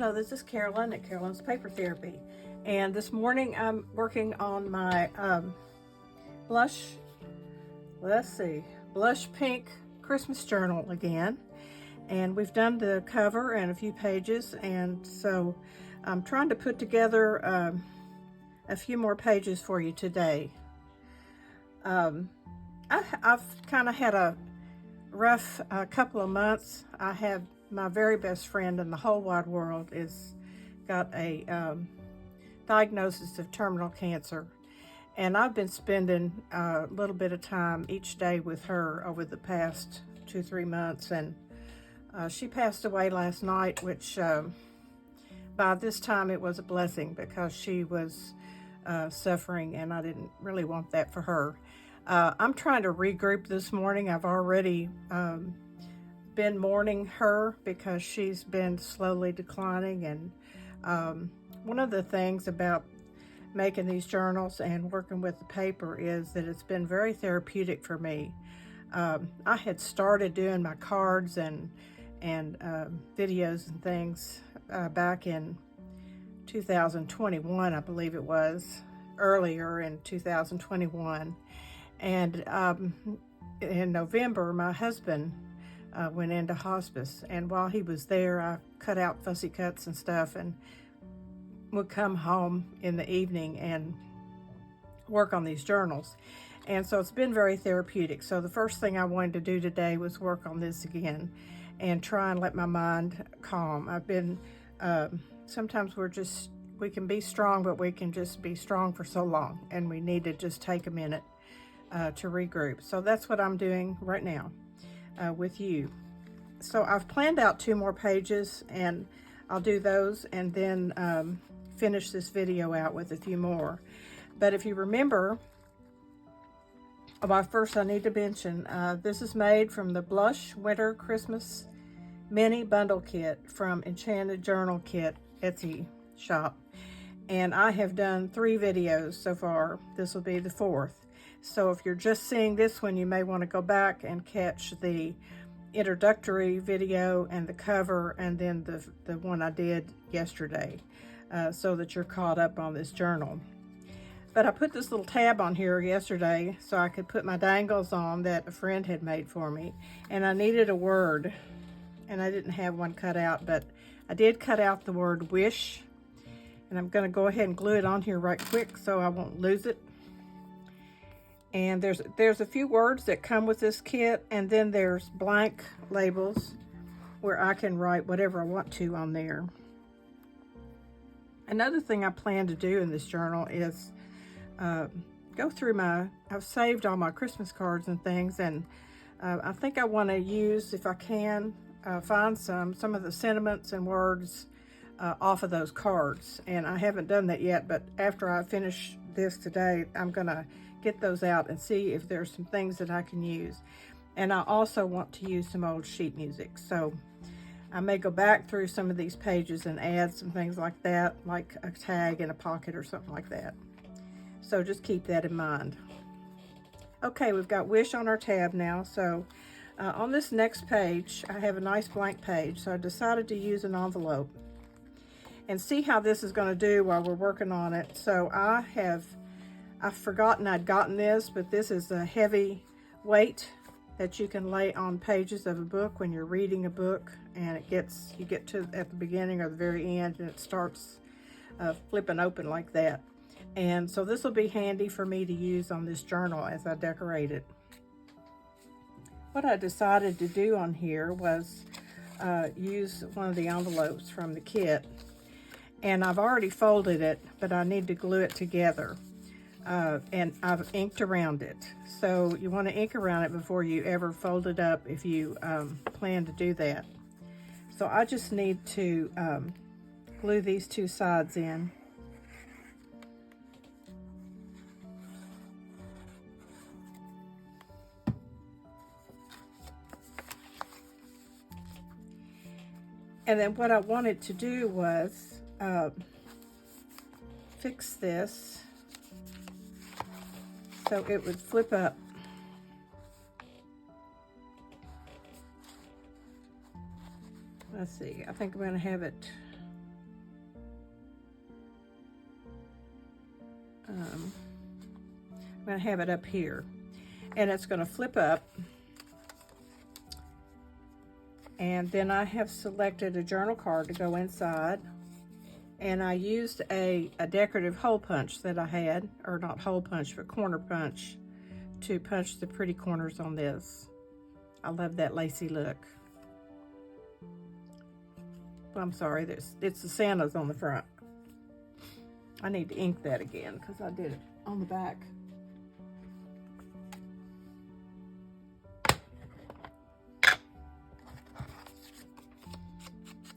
Hello, this is Carolyn at Carolyn's Paper Therapy, and this morning I'm working on my blush pink Christmas journal again, and we've done the cover and a few pages, and so I'm trying to put together a few more pages for you today. I've kind of had a rough couple of months. I have my very best friend in the whole wide world is got a diagnosis of terminal cancer, and I've been spending a little bit of time each day with her over the past 2-3 months, and she passed away last night, which by this time it was a blessing because she was suffering, and I didn't really want that for her. I'm trying to regroup this morning. I've already been mourning her because she's been slowly declining, and one of the things about making these journals and working with the paper is that it's been very therapeutic for me. I had started doing my cards and videos and things back in 2021, I believe it was, earlier in 2021, and in November my husband went into hospice, and while he was there I cut out fussy cuts and stuff and would come home in the evening and work on these journals, and so it's been very therapeutic. So the first thing I wanted to do today was work on this again and try and let my mind calm. I've been sometimes we can be strong, but we can just be strong for so long, and we need to just take a minute to regroup. So that's what I'm doing right now with you. So I've planned out 2 more pages, and I'll do those and then finish this video out with a few more. But if you remember, first I need to mention this is made from the Blush Winter Christmas Mini Bundle Kit from Enchanted Journal Kit Etsy shop, and I have done 3 videos so far. This will be the 4th. So if you're just seeing this one, you may want to go back and catch the introductory video and the cover, and then the one I did yesterday, so that you're caught up on this journal. But I put this little tab on here yesterday so I could put my dangles on that a friend had made for me, and I needed a word, and I didn't have one cut out, but I did cut out the word wish, and I'm going to go ahead and glue it on here right quick so I won't lose it. And there's a few words that come with this kit, and then there's blank labels where I can write whatever I want to on there. Another thing I plan to do in this journal is go through I've saved all my Christmas cards and things, and I think I want to use, if I can, find some of the sentiments and words off of those cards. And I haven't done that yet, but after I finish this today, I'm gonna get those out and see if there's some things that I can use. And I also want to use some old sheet music, so I may go back through some of these pages and add some things like that, like a tag in a pocket or something like that. So just keep that in mind. Okay, we've got wish on our tab now. So on this next page, I have a nice blank page, so I decided to use an envelope and see how this is going to do while we're working on it. So I've forgotten I'd gotten this, but this is a heavy weight that you can lay on pages of a book when you're reading a book, and you get to at the beginning or the very end, and it starts flipping open like that. And so this will be handy for me to use on this journal as I decorate it. What I decided to do on here was use one of the envelopes from the kit, and I've already folded it, but I need to glue it together. And I've inked around it. So you want to ink around it before you ever fold it up if you plan to do that. So I just need to glue these 2 sides in. And then what I wanted to do was fix this so it would flip up. Let's see, I think I'm going to have it I'm going to have it up here, and it's going to flip up. And then I have selected a journal card to go inside, and I used a decorative hole punch that I had, or not hole punch, but corner punch, to punch the pretty corners on this. I love that lacy look. Well, I'm sorry, it's the Santas on the front. I need to ink that again because I did it on the back.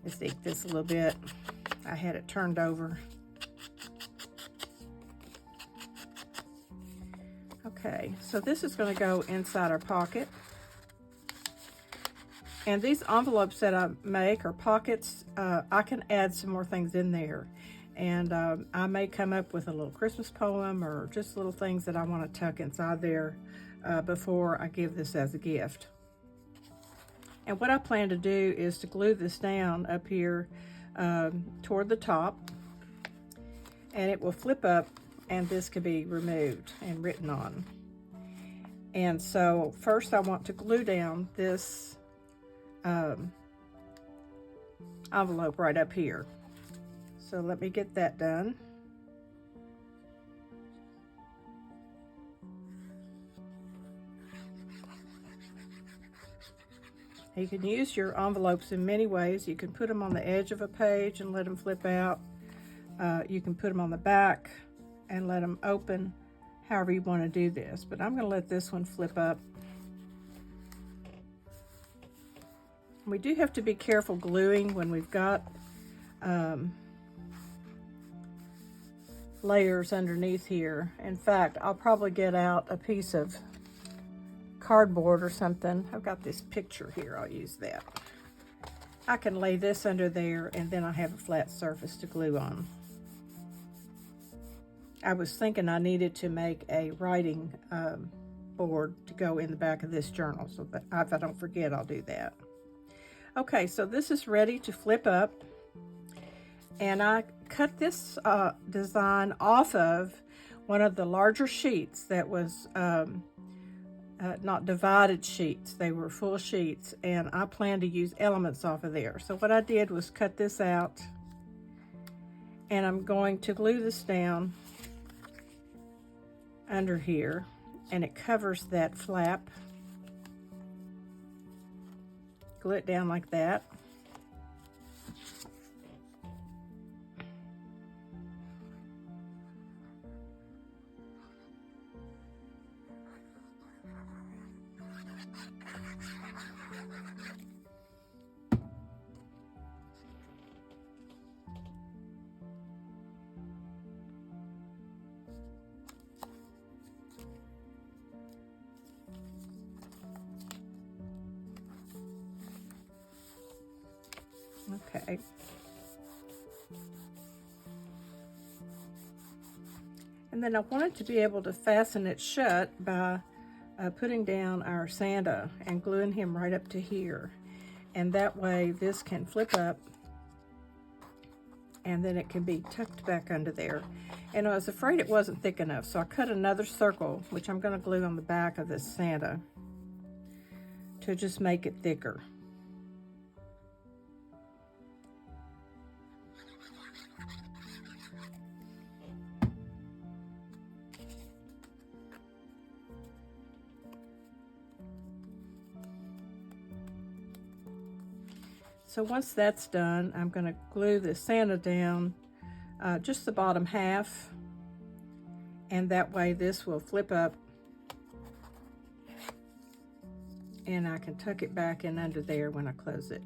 Let's ink this a little bit. I had it turned over. Okay, so this is going to go inside our pocket. And these envelopes that I make, or pockets, I can add some more things in there. And I may come up with a little Christmas poem or just little things that I want to tuck inside there before I give this as a gift. And what I plan to do is to glue this down up here toward the top. And it will flip up, and this can be removed and written on. And so first I want to glue down this envelope right up here. So let me get that done. You can use your envelopes in many ways. You can put them on the edge of a page and let them flip out. You can put them on the back and let them open, however you want to do this. But I'm going to let this one flip up. We do have to be careful gluing when we've got layers underneath here. In fact, I'll probably get out a piece of cardboard or something. I've got this picture here, I'll use that. I can lay this under there, and then I have a flat surface to glue on. I was thinking I needed to make a writing board to go in the back of this journal, so that if I don't forget, I'll do that. Okay, so this is ready to flip up, and I cut this design off of one of the larger sheets that was not divided sheets, they were full sheets, and I plan to use elements off of there. So what I did was cut this out, and I'm going to glue this down under here, and it covers that flap. Glue it down like that. Okay. And then I wanted to be able to fasten it shut by putting down our Santa and gluing him right up to here. And that way this can flip up, and then it can be tucked back under there. And I was afraid it wasn't thick enough, so I cut another circle, which I'm going to glue on the back of this Santa to just make it thicker. So once that's done, I'm going to glue the Santa down just the bottom half, and that way this will flip up, and I can tuck it back in under there when I close it.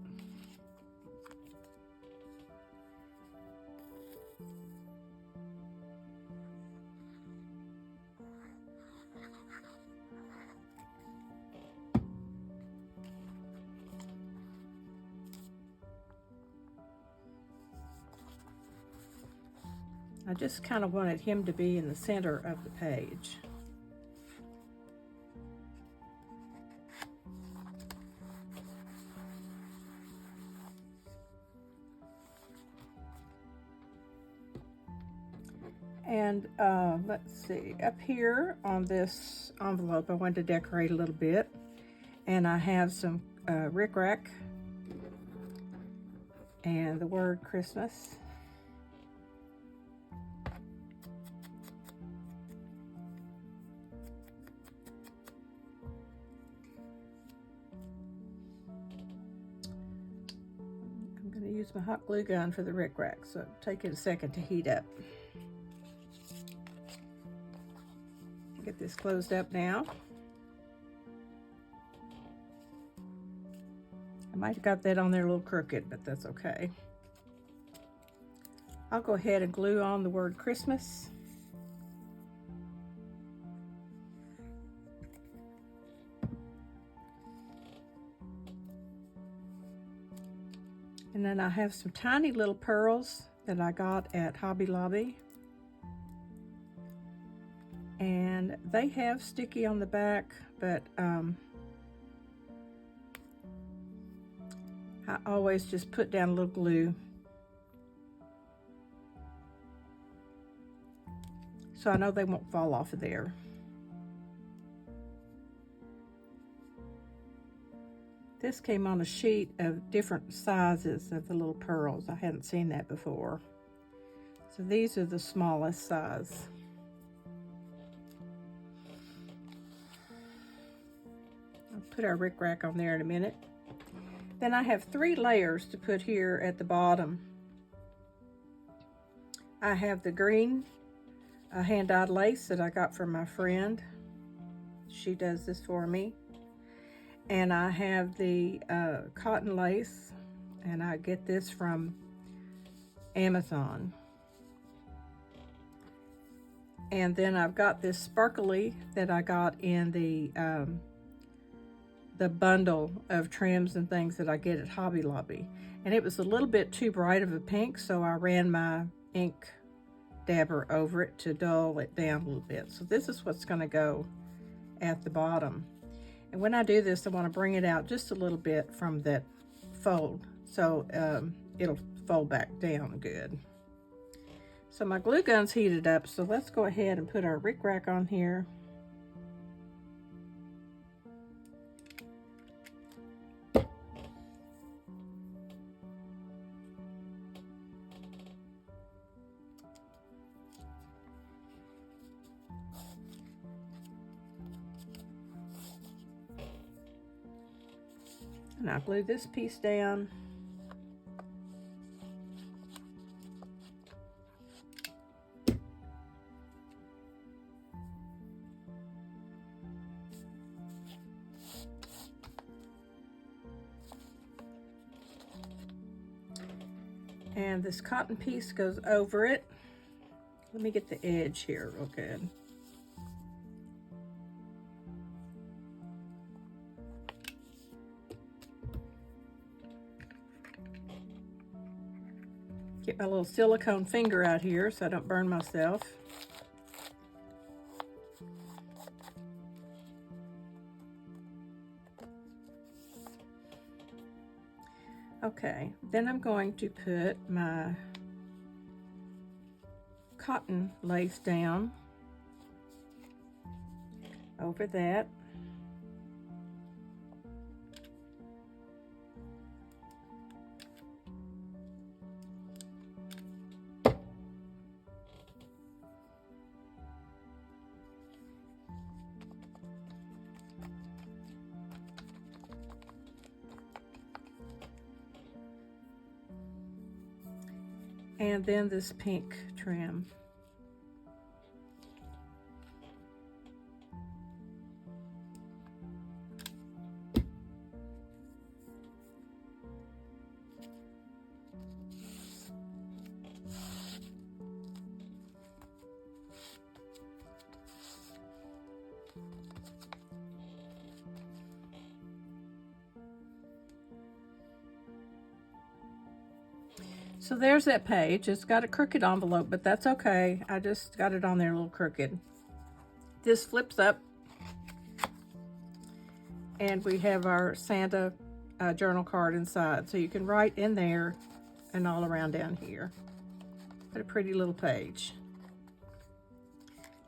I just kind of wanted him to be in the center of the page. And let's see, up here on this envelope, I wanted to decorate a little bit. And I have some rickrack and the word Christmas. I'm going to use my hot glue gun for the rickrack, so take it a second to heat up. Get this closed up now. I might have got that on there a little crooked, but that's okay. I'll go ahead and glue on the word Christmas. And then I have some tiny little pearls that I got at Hobby Lobby. And they have sticky on the back, but I always just put down a little glue. So I know they won't fall off of there. This came on a sheet of different sizes of the little pearls. I hadn't seen that before. So these are the smallest size. I'll put our rickrack on there in a minute. Then I have 3 layers to put here at the bottom. I have the green hand-dyed lace that I got from my friend. She does this for me. And I have the cotton lace, and I get this from Amazon. And then I've got this sparkly that I got in the bundle of trims and things that I get at Hobby Lobby. And it was a little bit too bright of a pink, so I ran my ink dabber over it to dull it down a little bit. So this is what's going to go at the bottom. And when I do this, I want to bring it out just a little bit from that fold, so it'll fold back down good. So my glue gun's heated up, so let's go ahead and put our rickrack on here. And I'll glue this piece down. And this cotton piece goes over it. Let me get the edge here real good. Get my little silicone finger out here so I don't burn myself. Okay, then I'm going to put my cotton lace down over that. And then this pink trim. So there's that page. It's got a crooked envelope, but that's okay. I just got it on there a little crooked. This flips up, and we have our Santa journal card inside. So you can write in there and all around down here. What a pretty little page.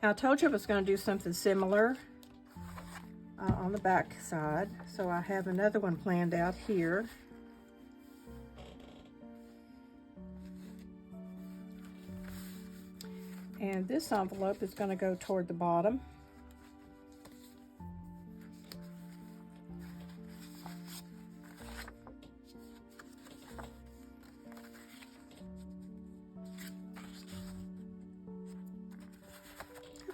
Now, I told you I was going to do something similar on the back side, so I have another one planned out here. And this envelope is going to go toward the bottom.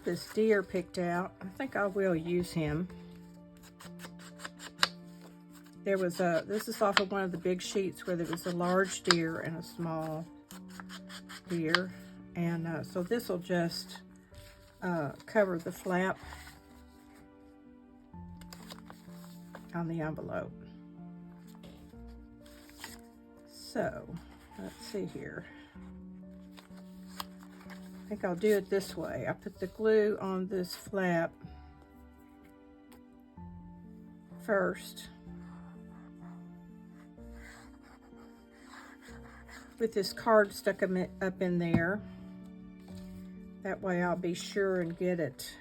This deer picked out. I think I will use him. There was this is off of one of the big sheets where there was a large deer and a small deer. And so this will just cover the flap on the envelope. So, let's see here. I think I'll do it this way. I put the glue on this flap first with this card stuck up in there. That way I'll be sure and get it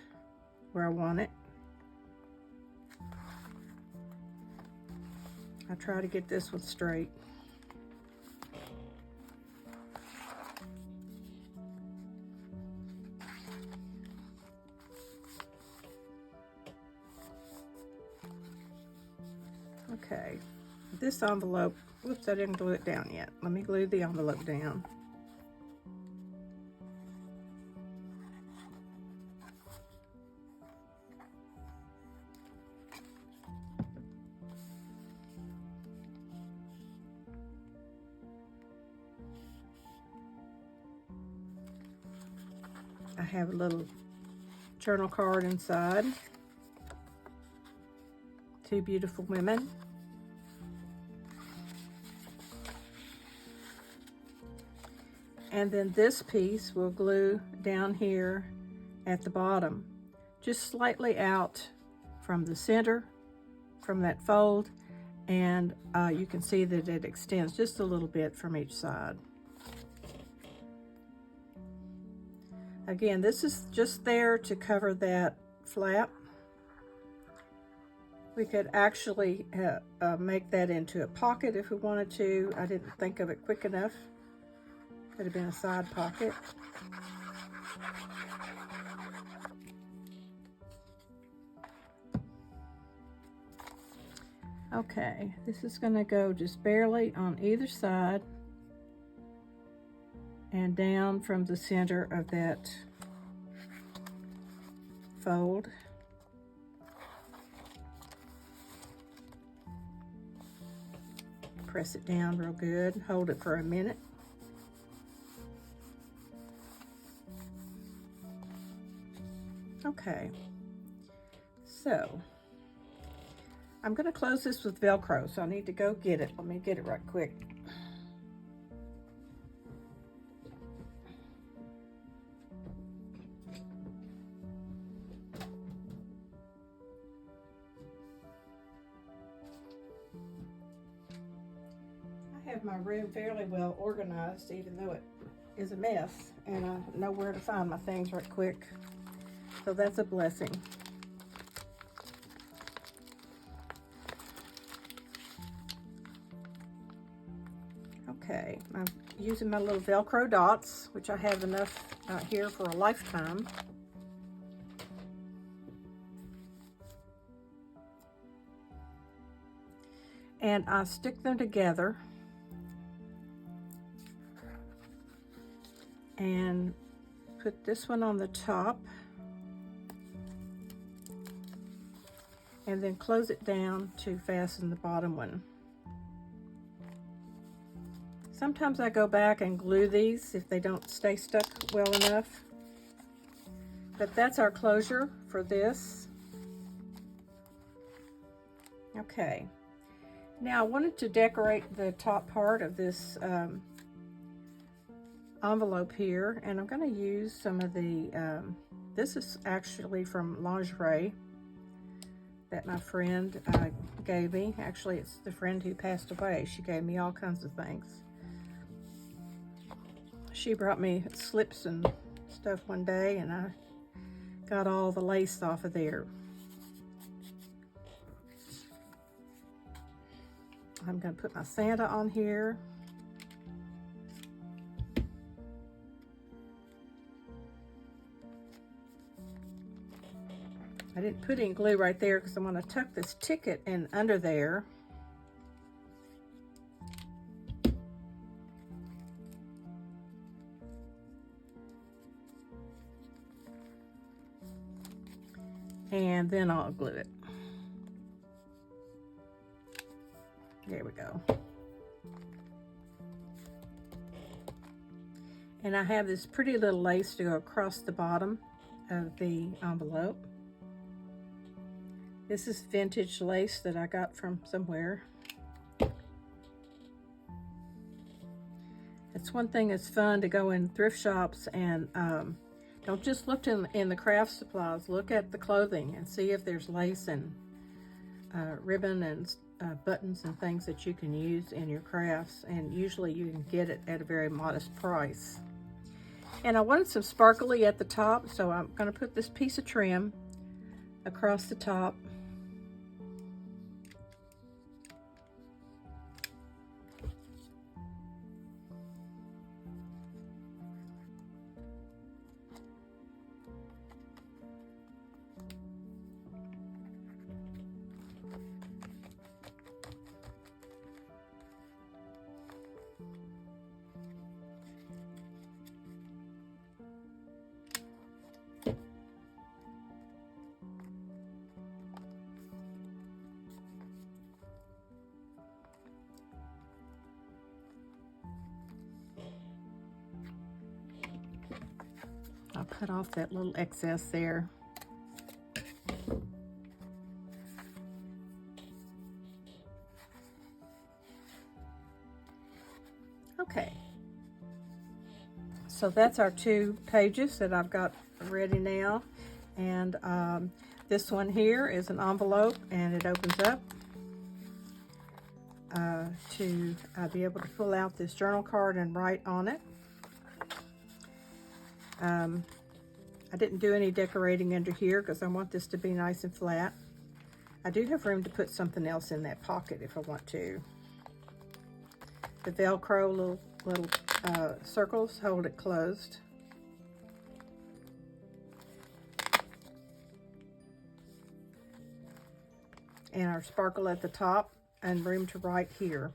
where I want it. I try to get this one straight. Okay, this envelope, whoops, I didn't glue it down yet. Let me glue the envelope down. I have a little journal card inside. Two beautiful women. And then this piece will glue down here at the bottom, just slightly out from the center, from that fold, and you can see that it extends just a little bit from each side. Again, this is just there to cover that flap. We could actually make that into a pocket if we wanted to. I didn't think of it quick enough. Could have been a side pocket. Okay, this is going to go just barely on either side and down from the center of that fold. Press it down real good, hold it for a minute. Okay, so I'm going to close this with Velcro, so I need to go get it. Let me get it right quick. I have my room fairly well organized, even though it is a mess, and I know where to find my things right quick. So that's a blessing. Okay, I'm using my little Velcro dots, which I have enough here for a lifetime. And I stick them together and put this one on the top. And then close it down to fasten the bottom one. Sometimes I go back and glue these if they don't stay stuck well enough. But that's our closure for this. Okay. Now I wanted to decorate the top part of this envelope here, and I'm going to use some of the, this is actually from lingerie that my friend gave me. Actually, it's the friend who passed away. She gave me all kinds of things. She brought me slips and stuff one day, and I got all the lace off of there. I'm going to put my Santa on here. I didn't put any glue right there because I'm going to tuck this ticket in under there. And then I'll glue it. There we go. And I have this pretty little lace to go across the bottom of the envelope. This is vintage lace that I got from somewhere. It's one thing that's fun to go in thrift shops and don't just look in the craft supplies. Look at the clothing and see if there's lace and ribbon and buttons and things that you can use in your crafts. And usually you can get it at a very modest price. And I wanted some sparkly at the top, so I'm going to put this piece of trim across the top. I'll cut off that little excess there. Okay, so that's our 2 pages that I've got ready now. And this one here is an envelope, and it opens up to be able to pull out this journal card and write on it. I didn't do any decorating under here because I want this to be nice and flat. I do have room to put something else in that pocket if I want to. The Velcro little circles hold it closed. And our sparkle at the top and room to write here.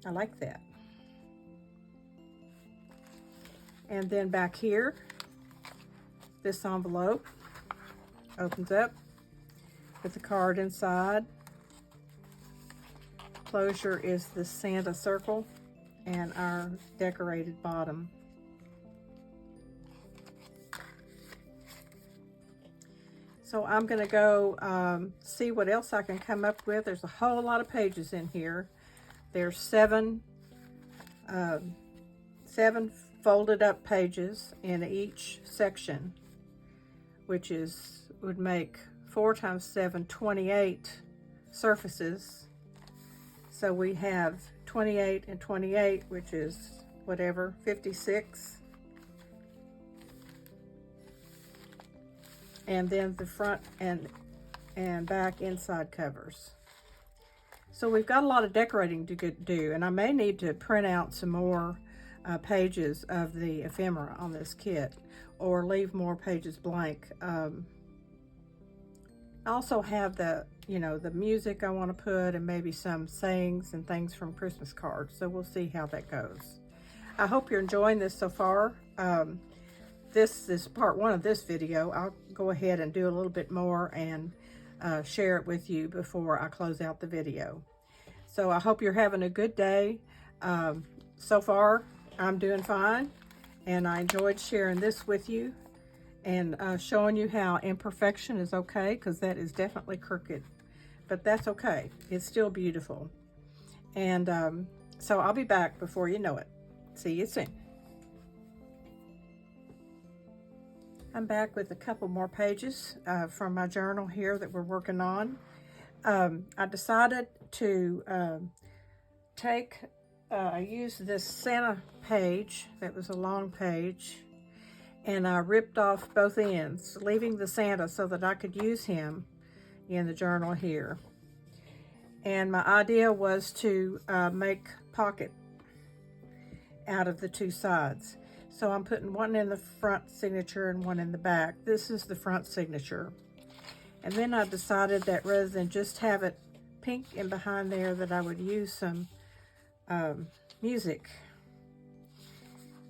I like that. And then back here, this envelope opens up with the card inside. Closure is the Santa circle and our decorated bottom. So I'm going to go see what else I can come up with. There's a whole lot of pages in here. There's seven folded up pages in each section, which would make 4 times 7, 28 surfaces. So we have 28 and 28, which is whatever, 56. And then the front and back inside covers. So we've got a lot of decorating to do, and I may need to print out some more pages of the ephemera on this kit, or leave more pages blank. I also have the music I want to put, and maybe some sayings and things from Christmas cards. So we'll see how that goes. I hope you're enjoying this so far. This is part 1 of this video. I'll go ahead and do a little bit more and share it with you before I close out the video. So I hope you're having a good day. So far, I'm doing fine, and I enjoyed sharing this with you and showing you how imperfection is okay, because that is definitely crooked, but that's okay. It's still beautiful. And so I'll be back before you know it. See you soon. I'm back with a couple more pages from my journal here that we're working on. I decided to use this Santa page that was a long page, and I ripped off both ends, leaving the Santa so that I could use him in the journal here. And my idea was to make pocket out of the two sides. So I'm putting one in the front signature and one in the back. This is the front signature. And then I decided that rather than just have it pink in behind there, that I would use some music.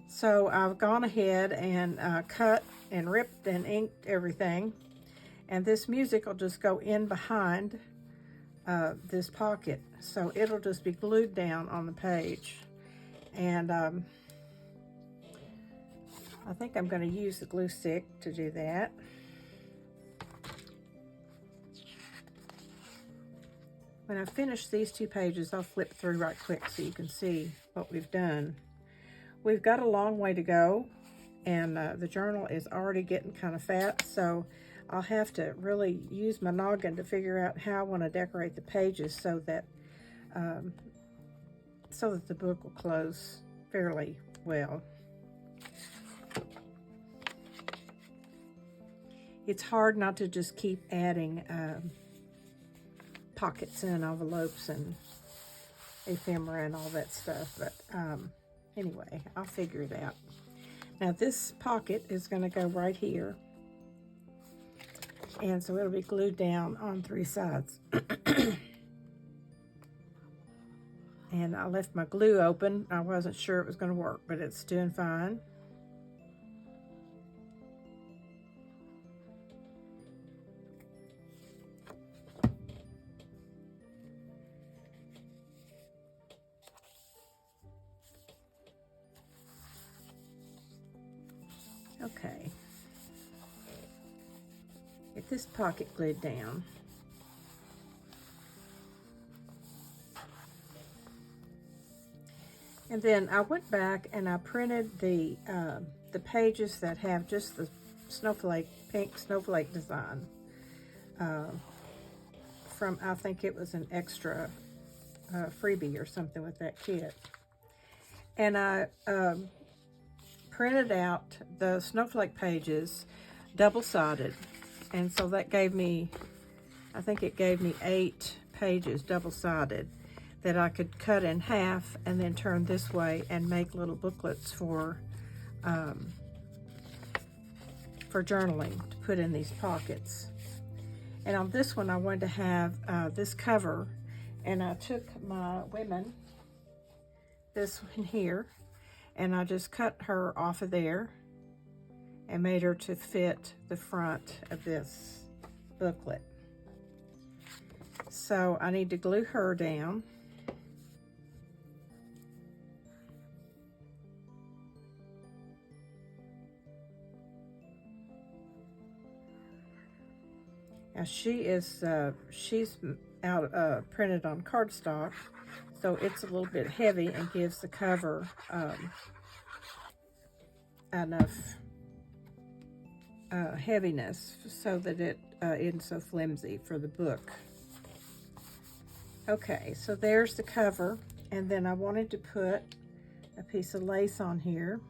So I've gone ahead and cut and ripped and inked everything. And this music will just go in behind this pocket. So it'll just be glued down on the page. And I think I'm going to use the glue stick to do that. When I finish these two pages, I'll flip through right quick so you can see what we've done. We've got a long way to go, and the journal is already getting kind of fat, so I'll have to really use my noggin to figure out how I want to decorate the pages so that the book will close fairly well. It's hard not to just keep adding pockets and envelopes and ephemera and all that stuff, but anyway, I'll figure it out. Now this pocket is going to go right here, and so it'll be glued down on three sides. And I left my glue open. I wasn't sure it was going to work, but it's doing fine. Okay. Get this pocket glued down. And then I went back and I printed the pages that have just the snowflake, pink snowflake design from, I think it was an extra freebie or something with that kit. And I printed out the snowflake pages double-sided, and so that gave me, I think it gave me 8 pages double-sided that I could cut in half and then turn this way and make little booklets for journaling to put in these pockets. And on this one I wanted to have this cover, and I took my women, this one here, and I just cut her off of there and made her to fit the front of this booklet. So I need to glue her down. Now she's out printed on cardstock, so it's a little bit heavy and gives the cover enough heaviness so that it isn't so flimsy for the book. Okay, so there's the cover, and then I wanted to put a piece of lace on here,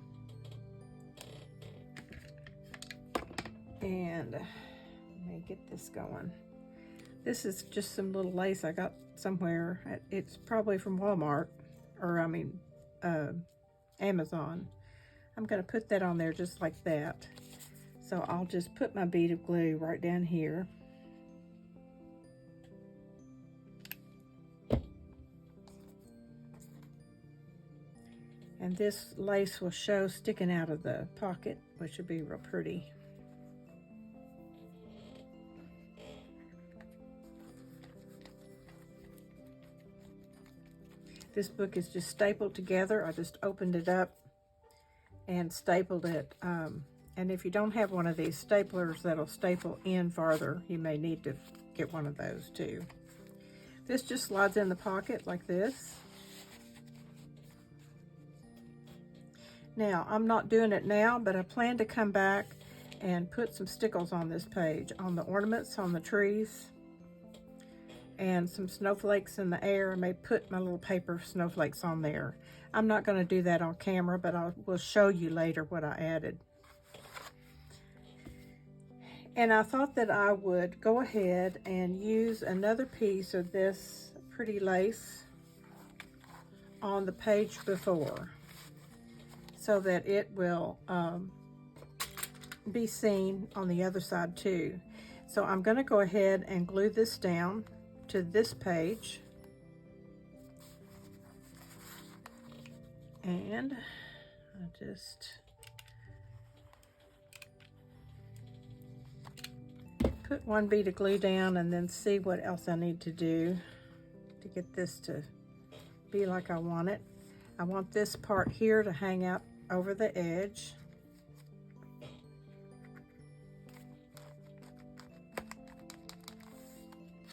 and let me get this going. This is just some little lace I got somewhere. It's probably from Walmart, or I mean Amazon. I'm going to put that on there just like that. So I'll just put my bead of glue right down here. And this lace will show sticking out of the pocket, which will be real pretty. This book is just stapled together. I just opened it up and stapled it. And if you don't have one of these staplers that'll staple in farther, you may need to get one of those too. This just slides in the pocket like this. Now, I'm not doing it now, but I plan to come back and put some stickles on this page, on the ornaments, on the trees, and some snowflakes in the air. I may put my little paper snowflakes on there. I'm not going to do that on camera, but I will show you later what I added. And I thought that I would go ahead and use another piece of this pretty lace on the page before, so that it will be seen on the other side too. So I'm going to go ahead and glue this down to this page. And I just put one bead of glue down and then see what else I need to do to get this to be like I want it. I want this part here to hang out over the edge.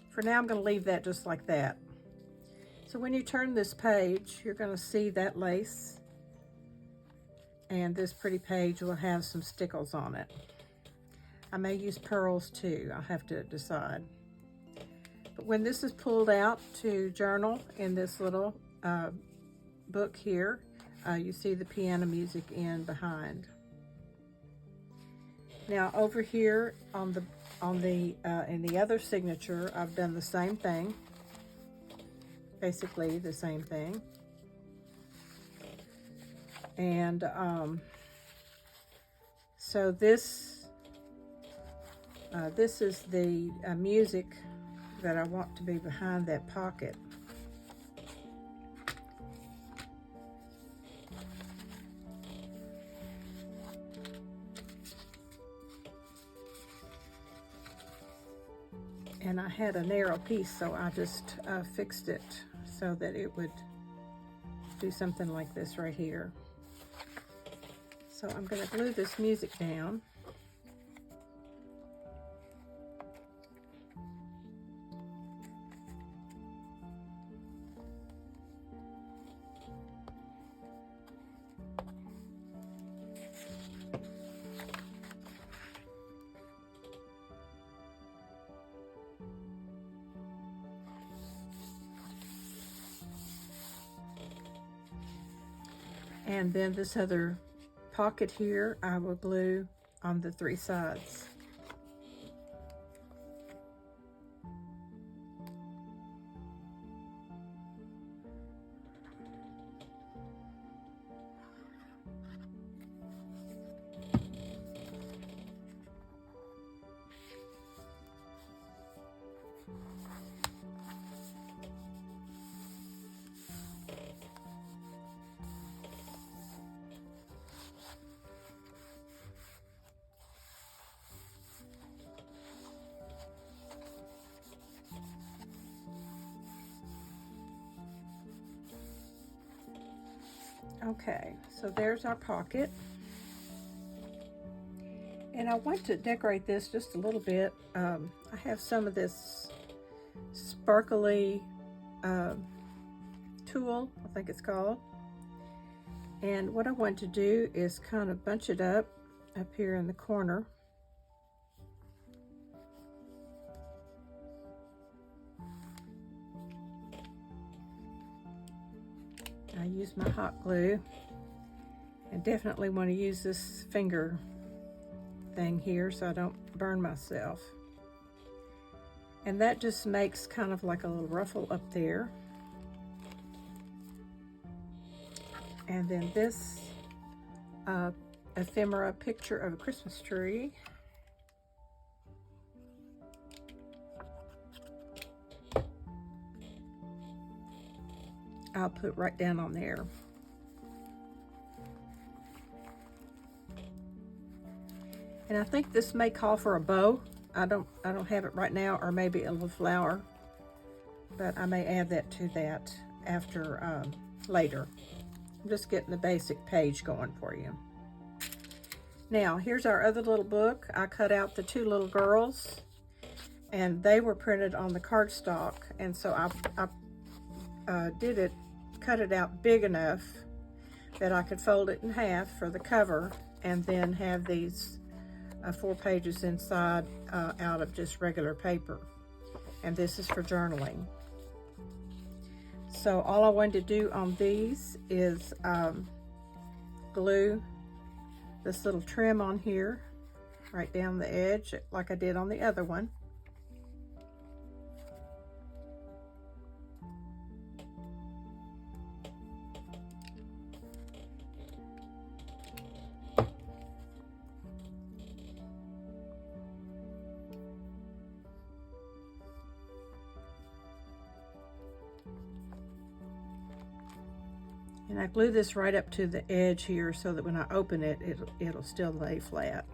For now, I'm going to leave that just like that. So when you turn this page, you're going to see that lace, and this pretty page will have some stickles on it. I may use pearls too, I'll have to decide. But when this is pulled out to journal in this little book here, you see the piano music in behind. Now over here in the other signature, I've done the same thing. Basically the same thing. And so this is the music that I want to be behind that pocket. And I had a narrow piece, so I just fixed it so that it would do something like this right here. So I'm going to glue this music down. And then this other pocket here, I will glue on the 3 sides. Okay, so there's our pocket. And I want to decorate this just a little bit. I have some of this sparkly tulle, I think it's called. And what I want to do is kind of bunch it up here in the corner. I use my hot glue, and definitely want to use this finger thing here so I don't burn myself. And that just makes kind of like a little ruffle up there. And then this ephemera picture of a Christmas tree. I'll put right down on there. And I think this may call for a bow. I don't have it right now, or maybe a little flower, but I may add that to that after later. I'm just getting the basic page going for you. Now here's our other little book. I cut out the 2 little girls, and they were printed on the cardstock, and so I cut it out big enough that I could fold it in half for the cover, and then have these 4 pages inside out of just regular paper. And this is for journaling. So all I wanted to do on these is glue this little trim on here, right down the edge like I did on the other one. And I glue this right up to the edge here so that when I open it, it'll still lay flat.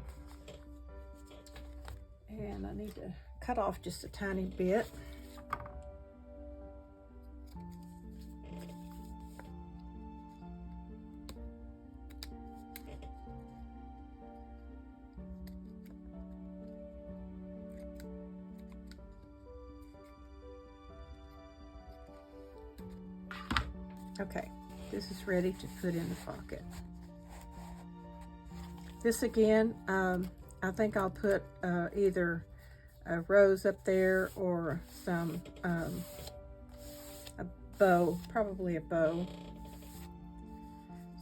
And I need to cut off just a tiny bit. Okay, this is ready to put in the pocket. This again, I think I'll put either a rose up there or some a bow, probably a bow.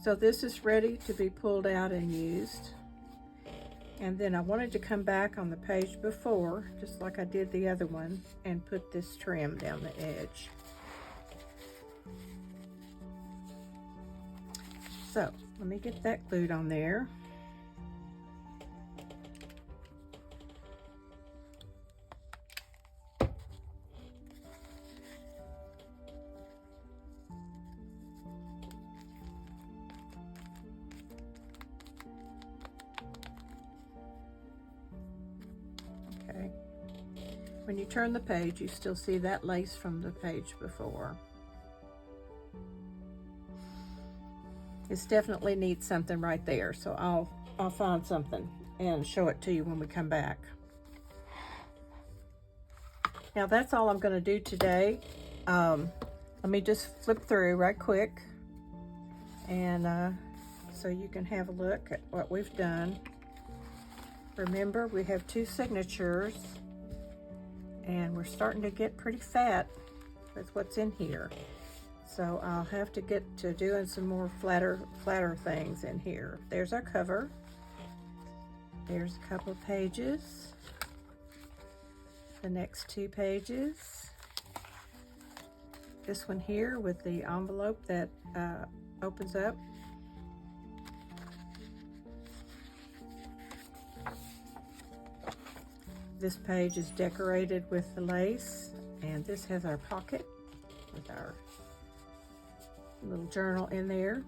So this is ready to be pulled out and used. And then I wanted to come back on the page before, just like I did the other one, and put this trim down the edge. So let me get that glued on there. Okay. When you turn the page, you still see that lace from the page before. This definitely needs something right there, so I'll find something and show it to you when we come back. Now that's all I'm going to do today. Let me just flip through right quick, and so you can have a look at what we've done. Remember, we have 2 signatures, and we're starting to get pretty fat with what's in here. So I'll have to get to doing some more flatter things in here. There's our cover. There's a couple of pages. The next 2 pages. This one here with the envelope that opens up. This page is decorated with the lace, and this has our pocket with our little journal in there.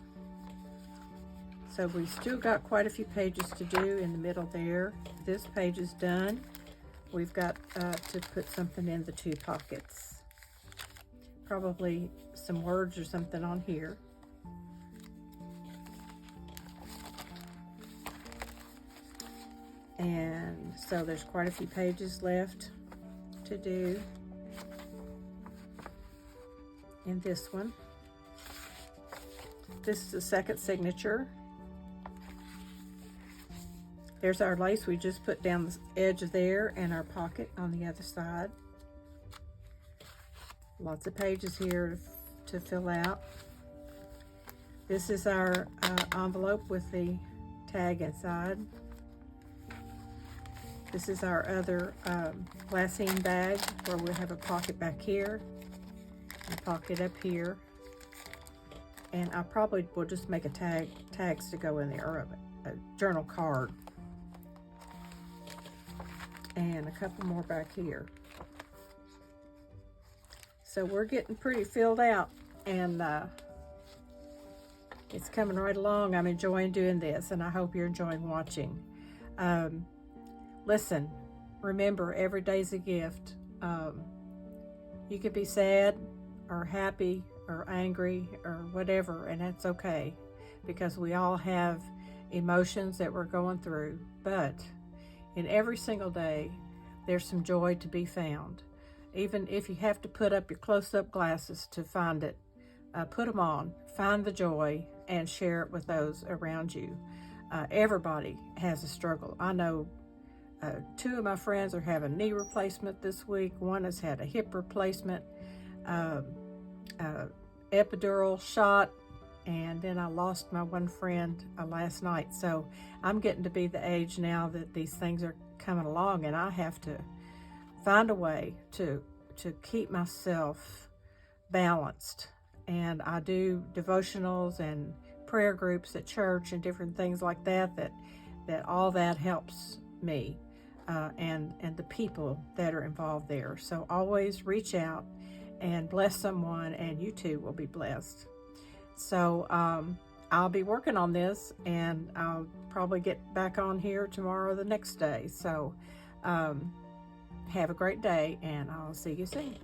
So we still got quite a few pages to do in the middle there. This page is done. We've got to put something in the 2 pockets. Probably some words or something on here. And so there's quite a few pages left to do in this one. This is the second signature. There's our lace we just put down the edge there, and our pocket on the other side. Lots of pages here to fill out. This is our envelope with the tag inside. This is our other glassine bag where we have a pocket back here, and a pocket up here. And I probably will just make tags to go in there, or a journal card. And a couple more back here. So we're getting pretty filled out, and it's coming right along. I'm enjoying doing this, and I hope you're enjoying watching. Listen, remember, every day's a gift. You could be sad or happy or angry or whatever, and that's okay, because we all have emotions that we're going through. But in every single day, there's some joy to be found. Even if you have to put up your close-up glasses to find it, put them on, find the joy, and share it with those around you. Everybody has a struggle. I know 2 of my friends are having knee replacement this week. One has had a hip replacement, epidural shot, and then I lost my one friend last night. So I'm getting to be the age now that these things are coming along, and I have to find a way to keep myself balanced. And I do devotionals and prayer groups at church and different things like that all that helps me and the people that are involved there. So always reach out and bless someone, and you too will be blessed. So I'll be working on this, and I'll probably get back on here tomorrow or the next day. So have a great day, and I'll see you soon.